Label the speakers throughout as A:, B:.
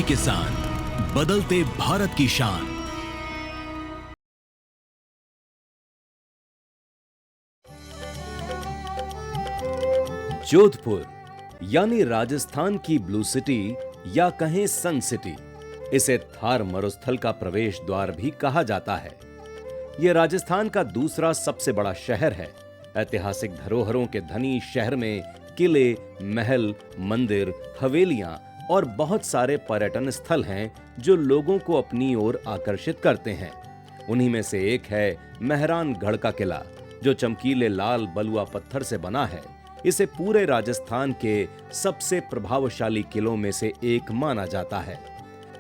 A: किसान, बदलते भारत की शान। जोधपुर यानी राजस्थान की ब्लू सिटी या कहें सन सिटी, इसे थार मरुस्थल का प्रवेश द्वार भी कहा जाता है। यह राजस्थान का दूसरा सबसे बड़ा शहर है। ऐतिहासिक धरोहरों के धनी शहर में किले, महल, मंदिर, हवेलियां और बहुत सारे पर्यटन स्थल हैं जो लोगों को अपनी ओर आकर्षित करते हैं। उन्हीं में से एक है मेहरानगढ़ का किला, जो चमकीले लाल बलुआ पत्थर से बना है। इसे पूरे राजस्थान के सबसे प्रभावशाली किलों में से एक माना जाता है।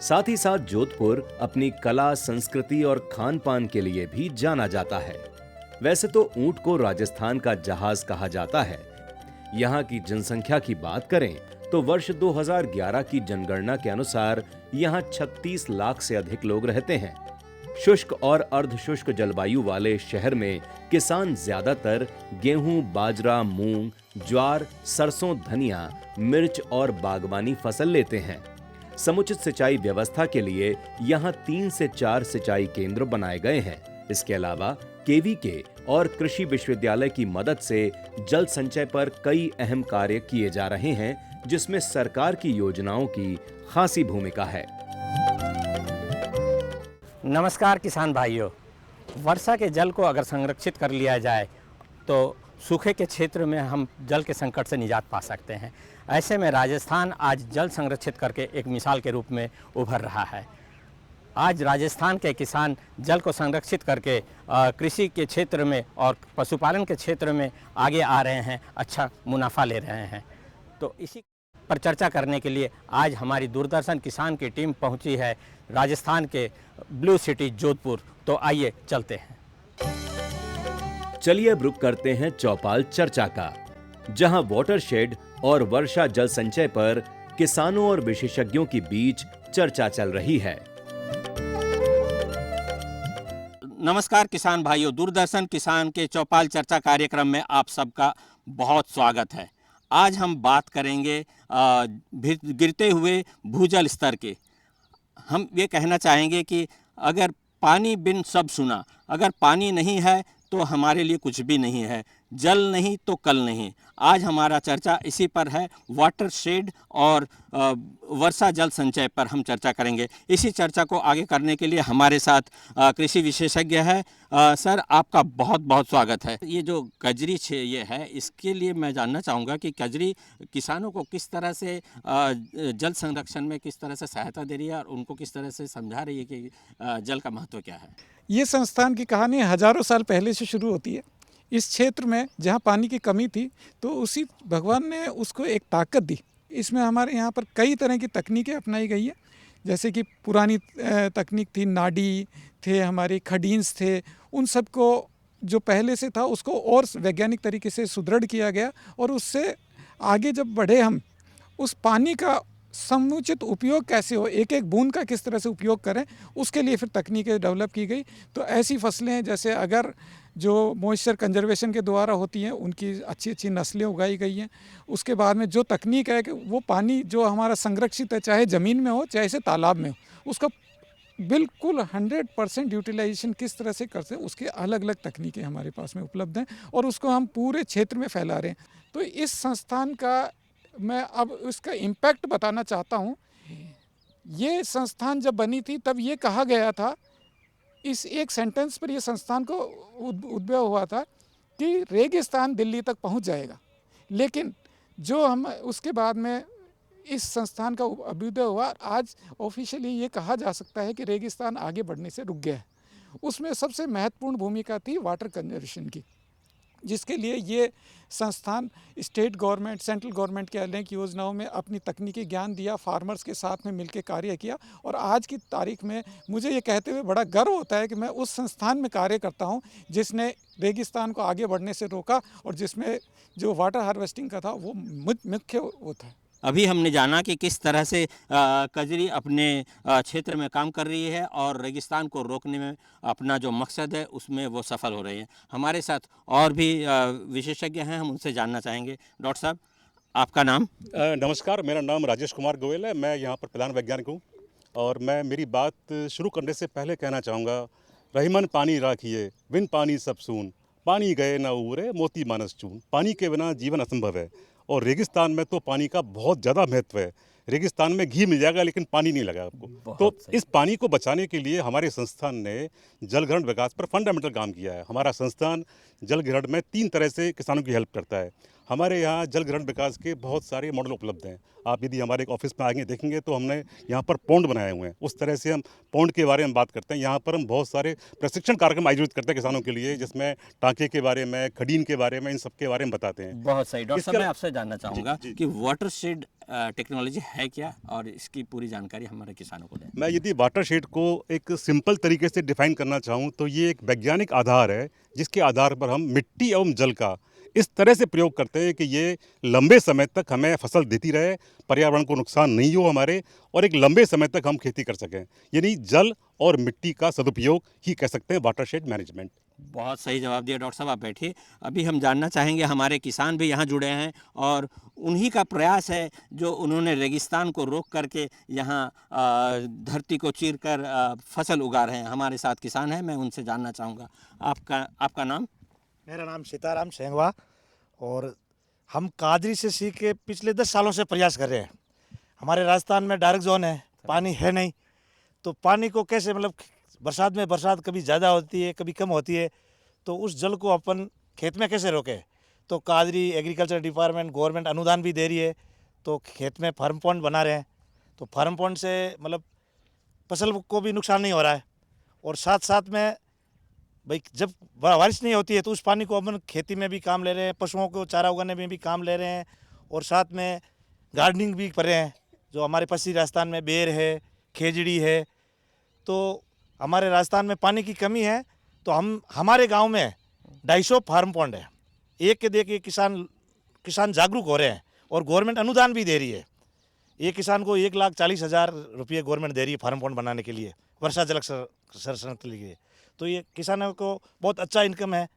A: साथ ही साथ जोधपुर अपनी कला, संस्कृति और खान पान के लिए भी जाना जाता है। वैसे तो ऊंट को राजस्थान का जहाज कहा जाता है। यहाँ की जनसंख्या की बात करें तो वर्ष 2011 की जनगणना के अनुसार यहाँ 36 लाख से अधिक लोग रहते हैं। शुष्क और अर्धशुष्क जलवायु वाले शहर में किसान ज्यादातर गेहूं, बाजरा, मूंग, ज्वार, सरसों, धनिया, मिर्च और बागवानी फसल लेते हैं। समुचित सिंचाई व्यवस्था के लिए यहाँ 3 से 4 सिंचाई केंद्र बनाए गए हैं। इसके अलावा केवीके और कृषि विश्वविद्यालय की मदद से जल संचय पर कई अहम कार्य किए जा रहे हैं, जिसमें सरकार की योजनाओं की खासी भूमिका है।
B: नमस्कार किसान भाइयों, वर्षा के जल को अगर संरक्षित कर लिया जाए तो सूखे के क्षेत्र में हम जल के संकट से निजात पा सकते हैं। ऐसे में राजस्थान आज जल संरक्षित करके एक मिसाल के रूप में उभर रहा है। आज राजस्थान के किसान जल को संरक्षित करके कृषि के क्षेत्र में और पशुपालन के क्षेत्र में आगे आ रहे हैं, अच्छा मुनाफा ले रहे हैं। तो इसी पर चर्चा करने के लिए आज हमारी दूरदर्शन किसान की टीम पहुंची है राजस्थान के ब्लू सिटी जोधपुर। तो आइए चलते हैं।
A: चलिए अब रुक करते हैं चौपाल चर्चा का, जहां वाटरशेड और वर्षा जल संचय पर किसानों और विशेषज्ञों के बीच चर्चा चल रही है।
B: नमस्कार किसान भाइयों, दूरदर्शन किसान के चौपाल चर्चा कार्यक्रम में आप सबका बहुत स्वागत है। आज हम बात करेंगे गिरते हुए भूजल स्तर के। हम ये कहना चाहेंगे कि अगर पानी बिन सब सुना, अगर पानी नहीं है तो हमारे लिए कुछ भी नहीं है। जल नहीं तो कल नहीं। आज हमारा चर्चा इसी पर है, वाटर शेड और वर्षा जल संचय पर हम चर्चा करेंगे। इसी चर्चा को आगे करने के लिए हमारे साथ कृषि विशेषज्ञ है। सर, आपका बहुत बहुत स्वागत है। ये जो कजरी ये है, इसके लिए मैं जानना चाहूँगा कि कजरी किसानों को किस तरह से जल संरक्षण में किस तरह से सहायता दे रही है और उनको किस तरह से समझा रही है कि जल का महत्व क्या है।
C: ये संस्थान की कहानी हजारों साल पहले से शुरू होती है। इस क्षेत्र में जहाँ पानी की कमी थी तो उसी भगवान ने उसको एक ताकत दी। इसमें हमारे यहाँ पर कई तरह की तकनीकें अपनाई गई है, जैसे कि पुरानी तकनीक थी, नाडी थे, हमारे खडीन्स थे, उन सब को जो पहले से था उसको और वैज्ञानिक तरीके से सुदृढ़ किया गया। और उससे आगे जब बढ़े हम, उस पानी का समुचित उपयोग कैसे हो, एक एक बूंद का किस तरह से उपयोग करें, उसके लिए फिर तकनीकें डेवलप की गई। तो ऐसी फसलें हैं जैसे अगर जो मॉइस्चर कंजर्वेशन के द्वारा होती हैं, उनकी अच्छी अच्छी नस्लें उगाई गई हैं। उसके बाद में जो तकनीक है कि वो पानी जो हमारा संरक्षित है, चाहे ज़मीन में हो चाहे से तालाब में हो, उसका बिल्कुल 100% यूटिलाइजेशन किस तरह से कर सकते, उसके अलग अलग तकनीकें हमारे पास में उपलब्ध हैं और उसको हम पूरे क्षेत्र में फैला रहे हैं। तो इस संस्थान का मैं अब उसका इम्पैक्ट बताना चाहता हूँ। ये संस्थान जब बनी थी तब ये कहा गया था, इस एक सेंटेंस पर ये संस्थान को उद्भव हुआ था कि रेगिस्तान दिल्ली तक पहुंच जाएगा। लेकिन जो हम उसके बाद में इस संस्थान का अभ्युदय हुआ, आज ऑफिशियली ये कहा जा सकता है कि रेगिस्तान आगे बढ़ने से रुक गया है। उसमें सबसे महत्वपूर्ण भूमिका थी वाटर कंजर्वेशन की, जिसके लिए ये संस्थान स्टेट गवर्नमेंट, सेंट्रल गवर्नमेंट के अनेक योजनाओं में अपनी तकनीकी ज्ञान दिया, फार्मर्स के साथ में मिलकर कार्य किया। और आज की तारीख में मुझे ये कहते हुए बड़ा गर्व होता है कि मैं उस संस्थान में कार्य करता हूँ जिसने रेगिस्तान को आगे बढ़ने से रोका और जिसमें जो वाटर हार्वेस्टिंग का था वो मुख्य वो था।
B: अभी हमने जाना कि किस तरह से कजरी अपने क्षेत्र में काम कर रही है और रेगिस्तान को रोकने में अपना जो मकसद है उसमें वो सफल हो रही है। हमारे साथ और भी विशेषज्ञ हैं, हम उनसे जानना चाहेंगे। डॉक्टर साहब, आपका नाम?
D: नमस्कार, मेरा नाम राजेश कुमार गोयल है। मैं यहाँ पर प्रधान वैज्ञानिक हूँ। और मैं मेरी बात शुरू करने से पहले कहना चाहूँगा, रहीमन पानी राखिए बिन पानी सब सून, पानी गए ना उबरे मोती मानस चून। पानी के बिना जीवन असंभव है और रेगिस्तान में तो पानी का बहुत ज़्यादा महत्व है। रेगिस्तान में घी मिल जाएगा लेकिन पानी नहीं लगा आपको। तो इस पानी को बचाने के लिए हमारे संस्थान ने जलग्रहण विकास पर फंडामेंटल काम किया है। हमारा संस्थान जलग्रहण में 3 तरह से किसानों की हेल्प करता है। हमारे यहाँ जलग्रहण विकास के बहुत सारे मॉडल उपलब्ध हैं। आप यदि हमारे एक ऑफिस में आएंगे देखेंगे तो हमने यहाँ पर पौंड बनाए हुए हैं। उस तरह से हम पौंड के बारे में बात करते हैं। यहाँ पर हम बहुत सारे प्रशिक्षण कार्यक्रम आयोजित करते हैं किसानों के लिए, जिसमें टाँके के बारे में, खडीन के बारे में, इन सब के बारे में बताते हैं।
B: बहुत सही। डॉक्टर साहब,
D: इसका-
B: मैं आपसे जानना चाहूँगा
D: जी।
B: कि वाटरशेड टेक्नोलॉजी है क्या और इसकी पूरी जानकारी हमारे किसानों को दें।
D: मैं यदि वाटरशेड को एक सिंपल तरीके से डिफाइन करना चाहूँ तो ये एक वैज्ञानिक आधार है, जिसके आधार पर हम मिट्टी एवं जल का इस तरह से प्रयोग करते हैं कि ये लंबे समय तक हमें फसल देती रहे, पर्यावरण को नुकसान नहीं हो हमारे, और एक लंबे समय तक हम खेती कर सकें। यानी जल और मिट्टी का सदुपयोग ही कह सकते हैं वाटरशेड मैनेजमेंट।
B: बहुत सही जवाब दिया डॉक्टर साहब। आप बैठिए। अभी हम जानना चाहेंगे, हमारे किसान भी यहाँ जुड़े हैं और उन्हीं का प्रयास है जो उन्होंने रेगिस्तान को रोक करके यहाँ धरती को चीर कर फसल उगा रहे हैं। हमारे साथ किसान हैं, मैं उनसे जानना चाहूँगा। आपका नाम?
E: मेरा नाम सीताराम सेंगवा और हम कादरी से सीख के पिछले 10 सालों से प्रयास कर रहे हैं। हमारे राजस्थान में डार्क जोन है, पानी है नहीं, तो पानी को कैसे मतलब बरसात में बरसात कभी ज़्यादा होती है कभी कम होती है, तो उस जल को अपन खेत में कैसे रोकें। तो कादरी एग्रीकल्चर डिपार्टमेंट गवर्नमेंट अनुदान भी दे रही है, तो खेत में फार्म पॉन्ड बना रहे हैं। तो फार्म पॉन्ड से मतलब फसल को भी नुकसान नहीं हो रहा है, और साथ साथ में भाई जब बारिश नहीं होती है तो उस पानी को अपन खेती में भी काम ले रहे हैं, पशुओं को चारा उगाने में भी काम ले रहे हैं, और साथ में गार्डनिंग भी कर रहे हैं। जो हमारे पश्चिमी राजस्थान में बेर है, खेजड़ी है, तो हमारे राजस्थान में पानी की कमी है, तो हमारे गांव में 250 फार्म पॉन्ड है। एक के देख किसान जागरूक हो रहे हैं और गवर्नमेंट अनुदान भी दे रही है। एक किसान को 1,40,000 रुपये गवर्नमेंट दे रही है फार्म पॉन्ड बनाने के लिए, वर्षा जल संरक्षण के लिए। तो ये किसानों को बहुत अच्छा इनकम है।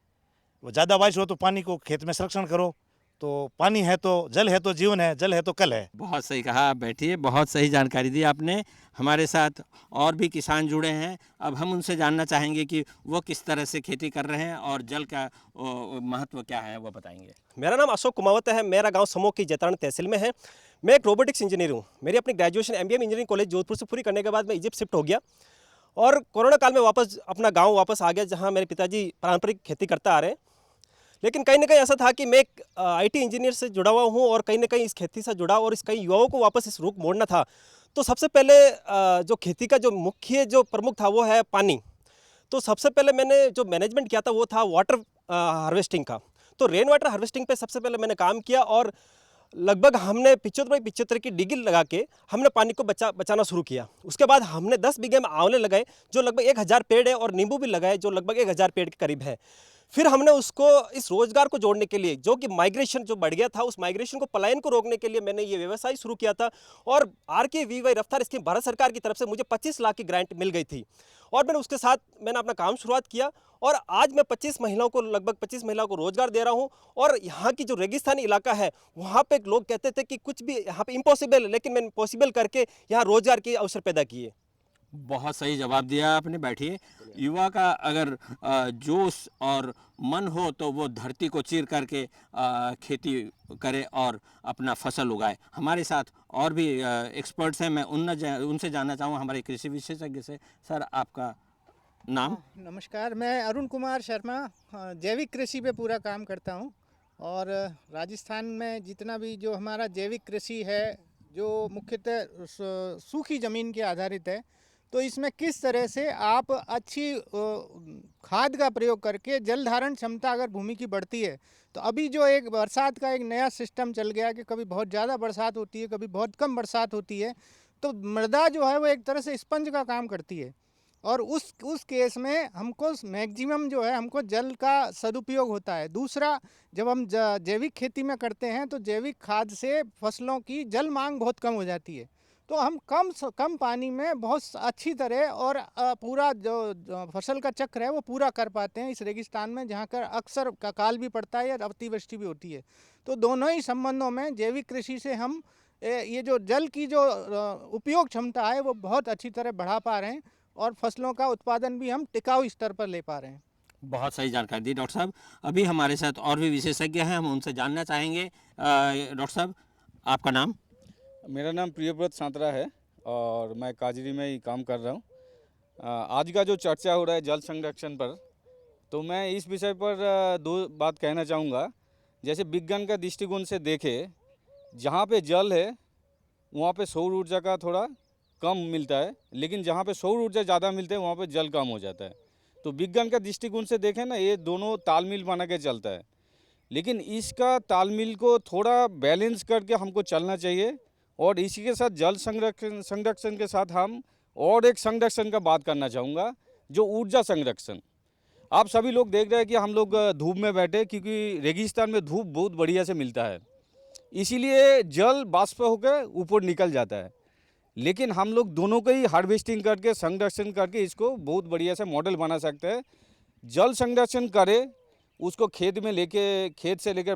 E: वो ज़्यादा बारिश हो तो पानी को खेत में संरक्षण करो, तो पानी है तो जल है तो जीवन है, जल है तो कल है।
B: बहुत सही कहा। आप बैठिए। बहुत सही जानकारी दी आपने। हमारे साथ और भी किसान जुड़े हैं। अब हम उनसे जानना चाहेंगे कि वो किस तरह से खेती कर रहे हैं और जल का महत्व क्या है, वो बताएंगे।
F: मेरा नाम अशोक कुमावत है। मेरा गांव समोह की जैतारण तहसील में है। मैं एक रोबोटिक्स इंजीनियर हूं। मेरी अपनी graduation MBA engineering college Jodhpur से पूरी करने के बाद मैं इजिप्ट शिफ्ट हो गया और कोरोना काल में वापस अपना गांव वापस आ गया, जहां मेरे पिताजी पारंपरिक खेती करता आ रहे हैं। लेकिन कहीं ना कहीं ऐसा था कि मैं एक IT इंजीनियर से जुड़ा हुआ हूँ और कहीं ना कहीं इस खेती से जुड़ा, और इस कई युवाओं को वापस इस रुख मोड़ना था। तो सबसे पहले जो खेती का जो मुख्य जो प्रमुख था वो है पानी। तो सबसे पहले मैंने जो मैनेजमेंट किया था वो था वाटर हार्वेस्टिंग का। तो रेन वाटर हार्वेस्टिंग पे सबसे पहले मैंने काम किया और लगभग हमने 75 की डिगिल लगा के हमने पानी को बचाना शुरू किया। उसके बाद हमने 10 बीघे में आंवले लगाए जो लगभग 1000 पेड़ है, और नींबू भी लगाए जो लगभग 1000 पेड़ के करीब है। फिर हमने उसको इस रोजगार को जोड़ने के लिए, जो कि माइग्रेशन जो बढ़ गया था, उस माइग्रेशन को, पलायन को रोकने के लिए मैंने ये व्यवसाय शुरू किया था। और RKVY रफ्तार स्कीम भारत सरकार की तरफ से मुझे 25 लाख की ग्रांट मिल गई थी और मैंने उसके साथ अपना काम शुरुआत किया। और आज मैं 25 महिलाओं को, लगभग 25 महिलाओं को रोजगार दे रहा हूँ। और यहाँ की जो रेगिस्तानी इलाका है वहाँ पे लोग कहते थे कि कुछ भी यहाँ पे इम्पॉसिबल है, लेकिन मैंने पॉसिबल करके यहाँ रोजगार के अवसर पैदा किए।
B: बहुत सही जवाब दिया आपने। बैठिए। युवा का अगर जोश और मन हो तो वो धरती को चीर करके खेती करे और अपना फसल उगाए। हमारे साथ और भी एक्सपर्ट्स हैं, मैं उनसे जानना चाहूँगा, हमारे कृषि विशेषज्ञ से। सर, आपका नाम?
G: नमस्कार, मैं अरुण कुमार शर्मा जैविक कृषि पे पूरा काम करता हूँ। और राजस्थान में जितना भी जो हमारा जैविक कृषि है, जो मुख्यतः सूखी ज़मीन के आधारित है, तो इसमें किस तरह से आप अच्छी खाद का प्रयोग करके जल धारण क्षमता अगर भूमि की बढ़ती है, तो अभी जो एक बरसात का एक नया सिस्टम चल गया कि कभी बहुत ज़्यादा बरसात होती है, कभी बहुत कम बरसात होती है, तो मृदा जो है वो एक तरह से स्पंज का काम करती है। और उस केस में हमको मैक्सिमम जो है हमको जल का सदुपयोग होता है। दूसरा, जब हम जैविक खेती में करते हैं तो जैविक खाद से फसलों की जल मांग बहुत कम हो जाती है, तो हम कम पानी में बहुत अच्छी तरह और पूरा जो फसल का चक्र है वो पूरा कर पाते हैं इस रेगिस्तान में, जहाँ कर अक्सर अकाल भी पड़ता है या अतिवृष्टि भी होती है। तो दोनों ही संबंधों में जैविक कृषि से हम ये जो जल की जो उपयोग क्षमता है वो बहुत अच्छी तरह बढ़ा पा रहे हैं और फसलों का उत्पादन भी हम टिकाऊ स्तर पर ले पा रहे हैं।
B: बहुत सही जानकारी दी डॉक्टर साहब। अभी हमारे साथ और भी विशेषज्ञ हैं, हम उनसे जानना चाहेंगे। डॉक्टर साहब, आपका नाम?
H: मेरा नाम प्रियव्रत सांतरा है और मैं काजरी में ही काम कर रहा हूँ। आज का जो चर्चा हो रहा है जल संरक्षण पर, तो मैं इस विषय पर दो बात कहना चाहूँगा। जैसे विज्ञान का दृष्टिकोण से देखें, जहाँ पे जल है वहाँ पे सौर ऊर्जा का थोड़ा कम मिलता है, लेकिन जहाँ पे सौर ऊर्जा ज़्यादा मिलता है वहाँ पे जल कम हो जाता है। तो विज्ञान का दृष्टिकोण से देखें ना, ये दोनों तालमेल बना के चलता है, लेकिन इसका तालमेल को थोड़ा बैलेंस करके हमको चलना चाहिए। और इसी के साथ जल संरक्षण के साथ हम और एक संरक्षण का बात करना चाहूँगा, जो ऊर्जा संरक्षण। आप सभी लोग देख रहे हैं कि हम लोग धूप में बैठे, क्योंकि रेगिस्तान में धूप बहुत बढ़िया से मिलता है, इसीलिए जल बाष्प होकर ऊपर निकल जाता है। लेकिन हम लोग दोनों को ही हार्वेस्टिंग करके संरक्षण करके इसको बहुत बढ़िया से मॉडल बना सकते हैं। जल संरक्षण करें, उसको खेत में लेके, खेत से लेकर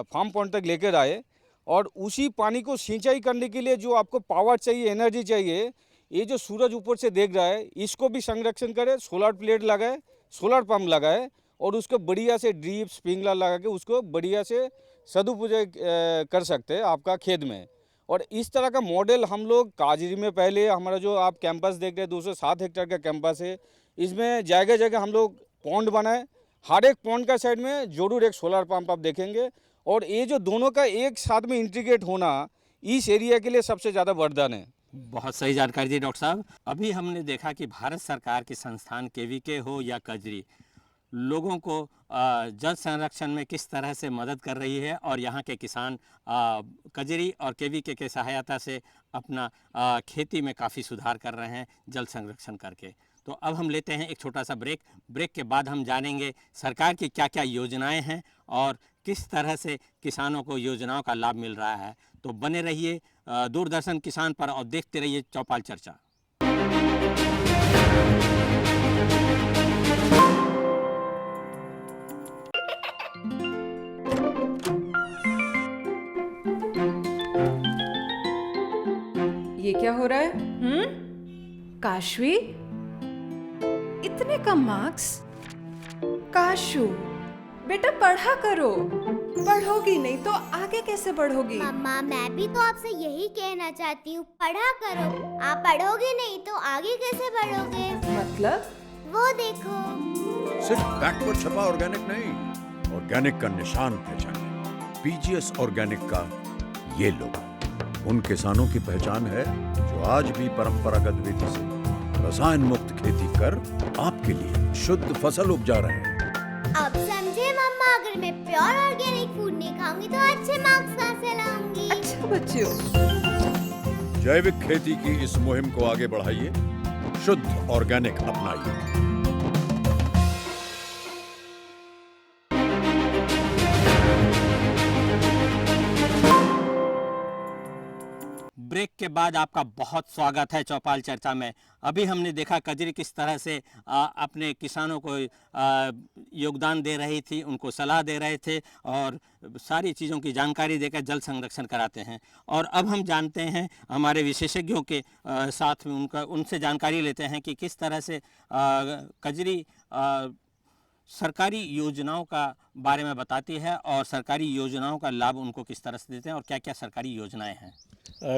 H: फार्म पॉइंट तक लेकर आए, और उसी पानी को सिंचाई करने के लिए जो आपको पावर चाहिए, एनर्जी चाहिए, ये जो सूरज ऊपर से देख रहा है, इसको भी संरक्षण करें। सोलर प्लेट लगाए, सोलर पंप लगाए, और उसको बढ़िया से ड्रिप स्प्रिंकलर लगा के उसको बढ़िया से सदुपयोग कर सकते हैं आपका खेत में। और इस तरह का मॉडल हम लोग काजरी में, पहले हमारा जो आप कैंपस देख रहे हैं 207 हेक्टेयर का कैंपस है, इसमें जगह जगह हम लोग पॉन्ड बनाए। हर एक पॉन्ड का साइड में जरूर एक सोलर पंप आप देखेंगे। और ये जो दोनों का एक साथ में इंटीग्रेट होना इस एरिया के लिए सबसे ज़्यादा वरदान है।
B: बहुत सही जानकारी दी डॉक्टर साहब। अभी हमने देखा कि भारत सरकार के संस्थान केवीके हो या कजरी, लोगों को जल संरक्षण में किस तरह से मदद कर रही है, और यहाँ के किसान कजरी और केवीके के सहायता से अपना खेती में काफ़ी सुधार कर रहे हैं जल संरक्षण करके। तो अब हम लेते हैं एक छोटा सा ब्रेक के बाद हम जानेंगे सरकार की क्या क्या योजनाएं हैं और किस तरह से किसानों को योजनाओं का लाभ मिल रहा है। तो बने रहिए दूरदर्शन किसान पर और देखते रहिए चौपाल चर्चा।
I: ये क्या हो रहा है? काशवी, इतने कम मार्क्स? काशू, बेटा पढ़ा करो। पढ़ोगी नहीं तो आगे कैसे बढ़ोगी?
J: मम्मा, मैं भी तो आपसे यही कहना चाहती हूँ, पढ़ा करो। आप पढ़ोगे नहीं तो आगे कैसे बढ़ोगे?
I: मतलब?
J: वो देखो।
K: सिर्फ बैक पर छपा ऑर्गेनिक नहीं, ऑर्गेनिक का निशान पहचाने। पीजीएस ऑर्गेनिक का ये लोगो उन किसानों की पहचान है जो आज भी परंपरागत विधि से रसायन मुक्त खेती कर आपके लिए शुद्ध फसल उपजा रहे हैं।
J: अब समझे मम्मा, अगर मैं प्योर ऑर्गेनिक फूड नहीं खाऊंगी तो अच्छे मार्क्स कहाँ से लाऊंगी?
I: अच्छा बच्चों,
K: जैविक खेती की इस मुहिम को आगे बढ़ाइए, शुद्ध ऑर्गेनिक अपनाइए।
B: ब्रेक के बाद आपका बहुत स्वागत है चौपाल चर्चा में। अभी हमने देखा कजरी किस तरह से अपने किसानों को योगदान दे रही थी, उनको सलाह दे रहे थे और सारी चीज़ों की जानकारी देकर जल संरक्षण कराते हैं। और अब हम जानते हैं हमारे विशेषज्ञों के साथ में उनसे जानकारी लेते हैं कि किस तरह से कजरी सरकारी योजनाओं का बारे में बताती है और सरकारी योजनाओं का लाभ उनको किस तरह से देते हैं और क्या क्या सरकारी योजनाएं हैं।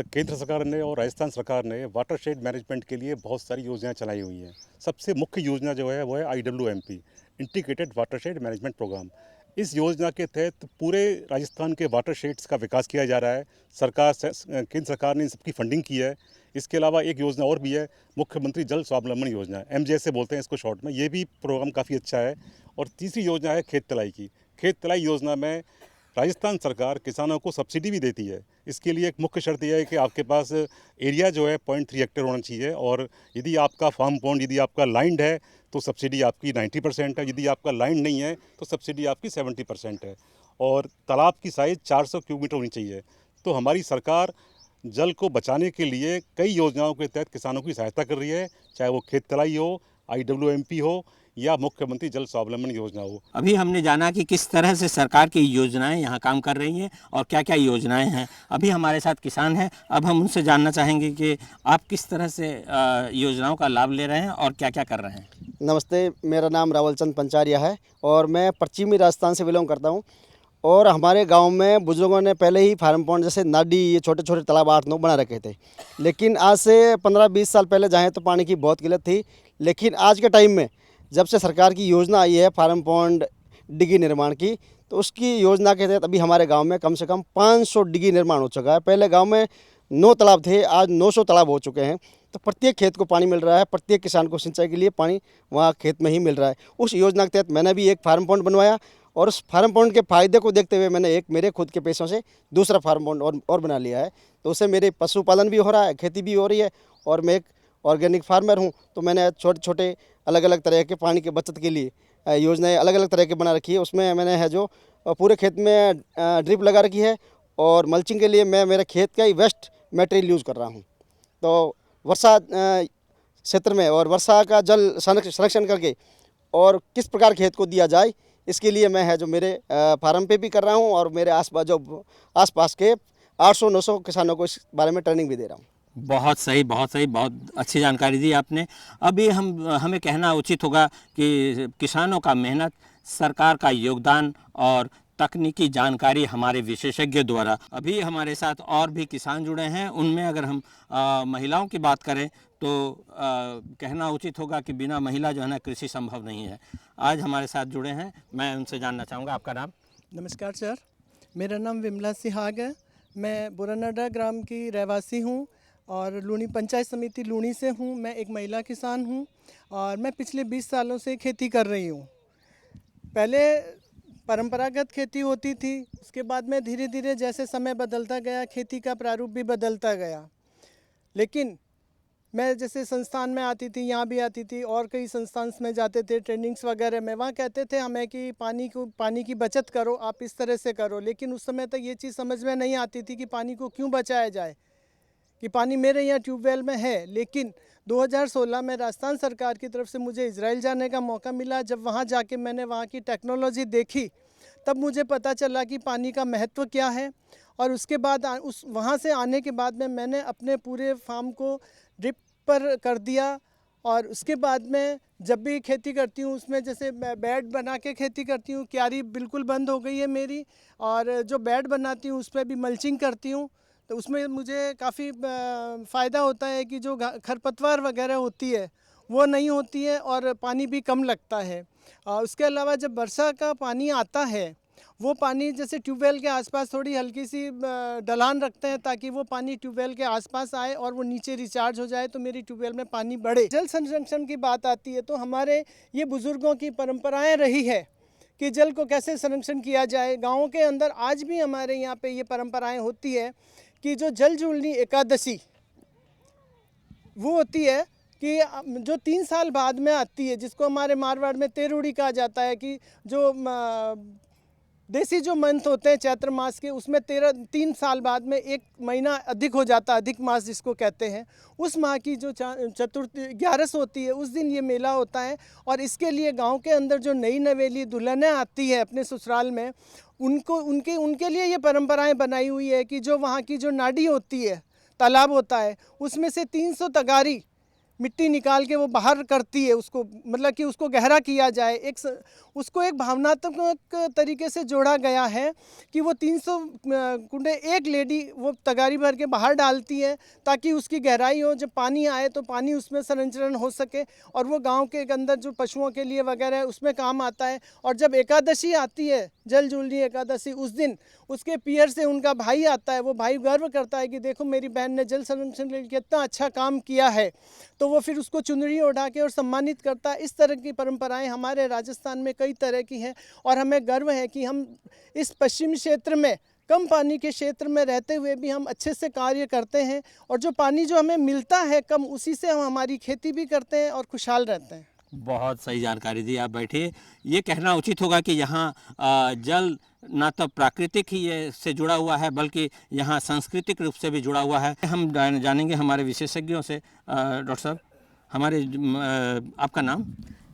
D: केंद्र सरकार ने और राजस्थान सरकार ने वाटरशेड मैनेजमेंट के लिए बहुत सारी योजनाएं चलाई हुई हैं। सबसे मुख्य योजना जो है वो है IWMP, integrated watershed management programme. इस योजना के तहत पूरे राजस्थान के वाटरशेड्स का विकास किया जा रहा है। केंद्र सरकार ने इन सबकी फंडिंग की है। इसके अलावा एक योजना और भी है, मुख्यमंत्री जल स्वावलंबन योजना, MJS से बोलते हैं इसको शॉर्ट में। ये भी प्रोग्राम काफ़ी अच्छा है। और तीसरी योजना है खेत तलाई की। खेत तलाई योजना में राजस्थान सरकार किसानों को सब्सिडी भी देती है। इसके लिए एक मुख्य शर्त यह है कि आपके पास एरिया जो है 0.3 हेक्टेयर होना चाहिए, और यदि आपका फार्म पॉन्ड, यदि आपका लाइंड है तो सब्सिडी आपकी 90% है, यदि आपका लाइंड नहीं है तो सब्सिडी आपकी 70% है, और तालाब की साइज़ 400 क्यूब मीटर होनी चाहिए। तो हमारी सरकार जल को बचाने के लिए कई योजनाओं के तहत किसानों की सहायता कर रही है, चाहे वो खेत तलाई हो, IWMP हो या मुख्यमंत्री जल स्वावलंबन योजना हो।
B: अभी हमने जाना कि किस तरह से सरकार की योजनाएं यहाँ काम कर रही हैं और क्या क्या योजनाएं हैं। अभी हमारे साथ किसान हैं, अब हम उनसे जानना चाहेंगे कि आप किस तरह से योजनाओं का लाभ ले रहे हैं और क्या क्या कर रहे हैं।
L: नमस्ते, मेरा नाम रावल चंद पंचारिया है और मैं पश्चिमी राजस्थान से बिलोंग करता हूँ। और हमारे गांव में बुजुर्गों ने पहले ही फार्म पॉन्ड जैसे नाडी, ये छोटे छोटे तालाब 8-9 बना रखे थे। लेकिन आज से 15-20 साल पहले जाएँ तो पानी की बहुत किल्लत थी। लेकिन आज के टाइम में जब से सरकार की योजना आई है फार्म पॉन्ड डिगी निर्माण की, तो उसकी योजना के तहत अभी हमारे गांव में कम से कम 500 डिगी निर्माण हो चुका है। पहले गांव में 9 तालाब थे, आज 900 तालाब हो चुके हैं। तो प्रत्येक खेत को पानी मिल रहा है, प्रत्येक किसान को सिंचाई के लिए पानी वहाँ खेत में ही मिल रहा है। उस योजना के तहत मैंने भी एक फार्म पॉन्ड बनवाया और उस फार्म पॉन्ड के फ़ायदे को देखते हुए मैंने एक मेरे खुद के पैसों से दूसरा फार्म पॉन्ड और बना लिया है। तो उससे मेरे पशुपालन भी हो रहा है, खेती भी हो रही है और मैं एक ऑर्गेनिक फार्मर हूँ। तो मैंने छोटे छोटे अलग अलग तरह के पानी के बचत के लिए योजनाएं अलग अलग तरह की बना रखी है। उसमें मैंने है जो पूरे खेत में ड्रिप लगा रखी है और मल्चिंग के लिए मैं मेरे खेत का ही वेस्ट मटेरियल यूज़ कर रहा हूँ। तो वर्षा क्षेत्र में और वर्षा का जल संरक्षण करके और किस प्रकार खेत को दिया जाए, इसके लिए मैं है जो मेरे फार्म पे भी कर रहा हूँ और मेरे आसपास के 800-900 किसानों को इस बारे में ट्रेनिंग भी दे रहा हूँ।
B: बहुत सही, बहुत सही, बहुत अच्छी जानकारी दी आपने। अभी हमें कहना उचित होगा कि किसानों का मेहनत, सरकार का योगदान और तकनीकी जानकारी हमारे विशेषज्ञ द्वारा। अभी हमारे साथ और भी किसान जुड़े हैं, उनमें अगर हम महिलाओं की बात करें तो कहना उचित होगा कि बिना महिला जो है ना कृषि संभव नहीं है। आज हमारे साथ जुड़े हैं, मैं उनसे जानना चाहूँगा, आपका नाम?
M: नमस्कार सर, मेरा नाम विमला सिहाग है। मैं बुरानाडा ग्राम की रहवासी हूँ और लूणी पंचायत समिति लूणी से हूँ। मैं एक महिला किसान हूँ और मैं पिछले 20 सालों से खेती कर रही हूँ। पहले परंपरागत खेती होती थी, उसके बाद में धीरे धीरे जैसे समय बदलता गया खेती का प्रारूप भी बदलता गया। लेकिन मैं जैसे संस्थान में आती थी, यहाँ भी आती थी और कई संस्थान में जाते थे ट्रेनिंग्स वगैरह में, वहाँ कहते थे हमें कि पानी की बचत करो, आप इस तरह से करो। लेकिन उस समय तक ये चीज़ समझ में नहीं आती थी कि पानी को क्यों बचाया जाए, कि पानी मेरे यहाँ ट्यूबवेल में है। लेकिन 2016 में राजस्थान सरकार की तरफ से मुझे इजराइल जाने का मौका मिला। जब वहाँ जाके मैंने वहाँ की टेक्नोलॉजी देखी, तब मुझे पता चला कि पानी का महत्व क्या है। और उसके बाद वहाँ से आने के बाद में मैंने अपने पूरे फार्म को ड्रिप पर कर दिया। और उसके बाद में जब भी खेती करती हूँ उसमें जैसे बेड बना के खेती करती हूँ। क्यारी बिल्कुल बंद हो गई है मेरी, और जो बेड बनाती हूँ उस पर भी मल्चिंग करती हूँ। तो उसमें मुझे काफ़ी फ़ायदा होता है कि जो खरपतवार वगैरह होती है वो नहीं होती है और पानी भी कम लगता है। उसके अलावा जब वर्षा का पानी आता है, वो पानी जैसे ट्यूबवेल के आसपास थोड़ी हल्की सी ढलान रखते हैं ताकि वो पानी ट्यूबवेल के आसपास आए और वो नीचे रिचार्ज हो जाए, तो मेरी ट्यूबवेल में पानी बढ़े। जल संरक्षण की बात आती है तो हमारे ये बुज़ुर्गों की परंपराएं रही है कि जल को कैसे संरक्षण किया जाए। गाँवों के अंदर आज भी हमारे यहाँ पे ये परंपराएं होती है कि जो जल जूलनी एकादशी वो होती है कि जो 3 साल बाद में आती है, जिसको हमारे मारवाड़ में तेरुड़ी कहा जाता है, कि जो देसी जो मंथ होते हैं चैत्र मास के, उसमें 3 साल बाद में 1 महीना अधिक हो जाता है, अधिक मास जिसको कहते हैं। उस माह की जो चतुर्थी 11 होती है, उस दिन ये मेला होता है। और इसके लिए गांव के अंदर जो नई नवेली दुल्हनें आती है अपने ससुराल में, उनके लिए ये परंपराएं बनाई हुई है कि जो वहाँ की जो नाडी होती है, तालाब होता है, उसमें से 300 तगारी मिट्टी निकाल के वो बाहर करती है, उसको मतलब कि उसको गहरा किया जाए। उसको एक भावनात्मक तरीके से जोड़ा गया है कि वो 300 कुंडे एक लेडी वो तगारी भर के बाहर डालती है ताकि उसकी गहराई हो, जब पानी आए तो पानी उसमें संरक्षण हो सके और वो गांव के अंदर जो पशुओं के लिए वगैरह उसमें काम आता है। और जब एकादशी आती है, जल जूलनी एकादशी, उस दिन उसके पियर से उनका भाई आता है, वो भाई गर्व करता है कि देखो मेरी बहन ने जल संरक्षण के लिए कितना अच्छा काम किया है, तो वो फिर उसको चुनरी उड़ा के और सम्मानित करता है। इस तरह की परंपराएं हमारे राजस्थान में कई तरह की हैं और हमें गर्व है कि हम इस पश्चिमी क्षेत्र में, कम पानी के क्षेत्र में रहते हुए भी हम अच्छे से कार्य करते हैं और जो पानी जो हमें मिलता है कम, उसी से हम हमारी खेती भी करते हैं और खुशहाल रहते हैं।
B: बहुत सही जानकारी दी। आप बैठिए। ये कहना उचित होगा कि यहाँ जल न तो प्राकृतिक ही से जुड़ा हुआ है बल्कि यहाँ सांस्कृतिक रूप से भी जुड़ा हुआ है। हम जानेंगे हमारे विशेषज्ञों से। डॉक्टर साहब, आपका नाम?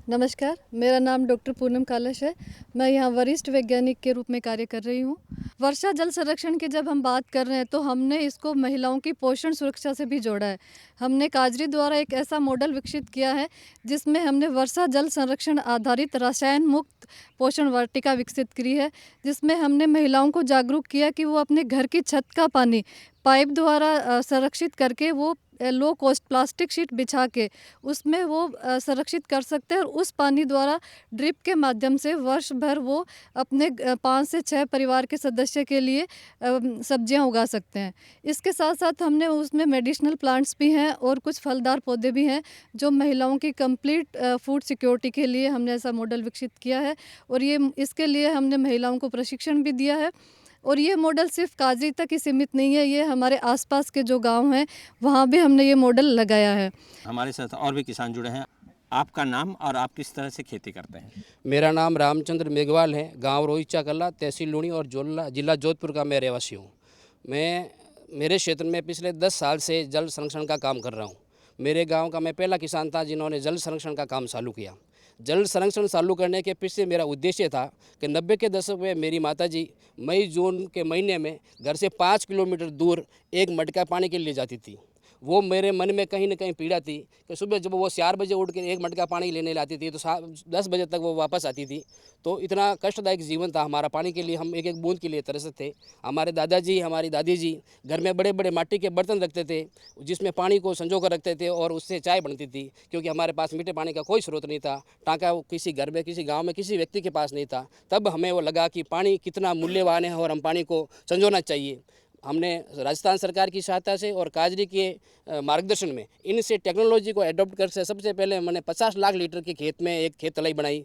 N: नमस्कार, मेरा नाम डॉक्टर पूनम कालश है। मैं यहाँ वरिष्ठ वैज्ञानिक के रूप में कार्य कर रही हूँ। वर्षा जल संरक्षण की जब हम बात कर रहे हैं तो हमने इसको महिलाओं की पोषण सुरक्षा से भी जोड़ा है। हमने काजरी द्वारा एक ऐसा मॉडल विकसित किया है जिसमें हमने वर्षा जल संरक्षण आधारित रसायन मुक्त पोषण वाटिका विकसित की है, जिसमें हमने महिलाओं को जागरूक किया कि वो अपने घर की छत का पानी पाइप द्वारा संरक्षित करके वो लो कॉस्ट प्लास्टिक शीट बिछा के उसमें वो संरक्षित कर सकते हैं और उस पानी द्वारा ड्रिप के माध्यम से वर्ष भर वो अपने 5 से 6 परिवार के सदस्य के लिए सब्जियां उगा सकते हैं। इसके साथ साथ हमने उसमें मेडिसिनल प्लांट्स भी हैं और कुछ फलदार पौधे भी हैं जो महिलाओं की कंप्लीट फूड सिक्योरिटी के लिए हमने ऐसा मॉडल विकसित किया है और ये इसके लिए हमने महिलाओं को प्रशिक्षण भी दिया है। और ये मॉडल सिर्फ काजरी तक ही सीमित नहीं है, ये हमारे आसपास के जो गांव हैं वहाँ भी हमने ये मॉडल लगाया है।
B: हमारे साथ और भी किसान जुड़े हैं। आपका नाम और आप किस तरह से खेती करते हैं?
O: मेरा नाम रामचंद्र मेघवाल है। गांव रोहिचा कला, तहसील लूणी और जिला जोधपुर का मैं रहवासी हूँ। मैं मेरे क्षेत्र में पिछले 10 साल से जल संरक्षण का काम कर रहा हूँ। मेरे गाँव का मैं पहला किसान था जिन्होंने जल संरक्षण का काम चालू किया। जल संरक्षण चालू करने के पीछे मेरा उद्देश्य था कि 90 के दशक में मेरी माताजी मई जून के महीने में घर से 5 किलोमीटर दूर एक मटका पानी के लिए जाती थी। वो मेरे मन में कहीं ना कहीं पीड़ा थी कि सुबह जब वो 4 बजे उठ के एक मटका पानी लेने लाती थी तो 10 बजे तक वो वापस आती थी। तो इतना कष्टदायक जीवन था हमारा। पानी के लिए हम एक एक बूंद के लिए तरसते थे। हमारे दादाजी हमारी दादी जी घर में बड़े बड़े माटी के बर्तन रखते थे जिसमें पानी को संजो कर रखते थे और उससे चाय बनती थी, क्योंकि हमारे पास मीठे पानी का कोई स्रोत नहीं था। टाँका किसी घर में किसी गाँव में किसी व्यक्ति के पास नहीं था। तब हमें वो लगा कि पानी कितना मूल्यवान है और हम पानी को संजोना चाहिए। हमने राजस्थान सरकार की सहायता से और काजरी के मार्गदर्शन में इनसे टेक्नोलॉजी को एडॉप्ट कर से सबसे पहले मैंने 50 लाख लीटर के खेत में एक खेत तलाई बनाई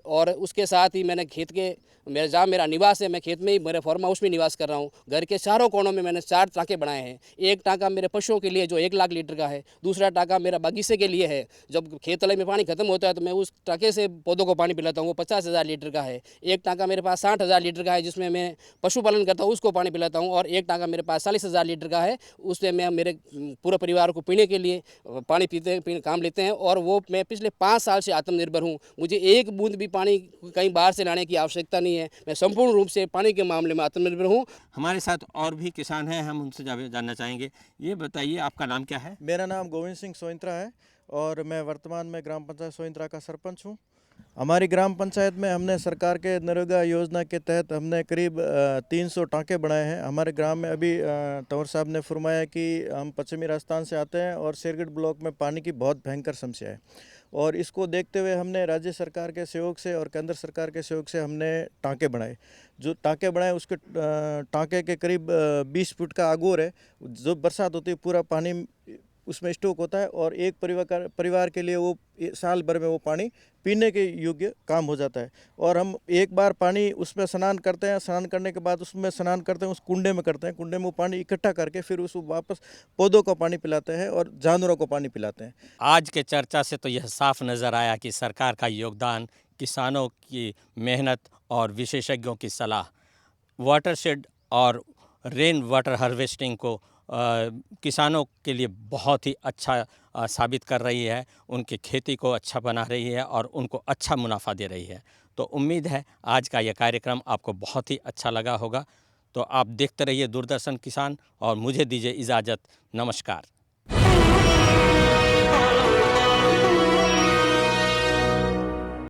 O: और उसके साथ ही मैंने खेत के जहाँ मेरा निवास है मैं खेत में ही मेरे फार्म हाउस में निवास कर रहा हूँ। घर के चारों कोनों में मैंने 4 टाँके बनाए हैं। एक टाँका मेरे पशुओं के लिए जो 1 लाख लीटर का है, दूसरा टाँका मेरा बगीचे के लिए है। जब खेत तलाई में पानी खत्म होता है तो मैं उस टाँके से पौधों को पानी पिलाता हूँ, वो 50,000 लीटर का है। एक टाँका मेरे पास 60,000 लीटर का है जिसमें मैं पशुपालन करता हूँ, उसको पानी पिलाता हूँ। और एक टाँका मेरे पास 40,000 लीटर का है, उसमें मैं मेरे पूरे परिवार को पीने के लिए पानी पीते काम लेते हैं। और वो मैं पिछले 5 साल से आत्मनिर्भर हूँ। मुझे एक बूंद भी पानी कहीं बाहर से लाने की आवश्यकता नहीं है। मैं संपूर्ण रूप से पानी के मामले में आत्मनिर्भर हूँ।
B: हमारे साथ और भी किसान हैं, हम उनसे जानना चाहेंगे। ये बताइए आपका नाम क्या है?
P: मेरा नाम गोविंद सिंह सोइंत्रा है और मैं वर्तमान में ग्राम पंचायत सोइंत्रा का सरपंच हूँ। हमारी ग्राम पंचायत में हमने सरकार के नरेगा योजना के तहत हमने करीब 300 टाँके बनाए हैं। हमारे ग्राम में अभी तंवर साहब ने फरमाया कि हम पश्चिमी राजस्थान से आते हैं और शेरगढ़ ब्लॉक में पानी की बहुत भयंकर समस्या है और इसको देखते हुए हमने राज्य सरकार के सहयोग से और केंद्र सरकार के सहयोग से हमने टाँके बनाए। जो टाँके बनाए उसके टाँके के करीब 20 फुट का आगोर है। जो बरसात होती है पूरा पानी उसमें स्टॉक होता है और एक परिवार के लिए वो साल भर में वो पानी पीने के योग्य काम हो जाता है। और हम एक बार पानी उसमें स्नान करते हैं, स्नान करने के बाद उसमें स्नान करते हैं, उस कुंडे में करते हैं, कुंडे में वो पानी इकट्ठा करके फिर उसको वापस पौधों को पानी पिलाते हैं और जानवरों को पानी पिलाते हैं।
B: आज के चर्चा से तो यह साफ नज़र आया कि सरकार का योगदान, किसानों की मेहनत और विशेषज्ञों की सलाह वाटरशेड और रेन वाटर हार्वेस्टिंग को किसानों के लिए बहुत ही अच्छा साबित कर रही है। उनकी खेती को अच्छा बना रही है और उनको अच्छा मुनाफा दे रही है। तो उम्मीद है आज का यह कार्यक्रम आपको बहुत ही अच्छा लगा होगा। तो आप देखते रहिए दूरदर्शन किसान और मुझे दीजिए इजाज़त। नमस्कार।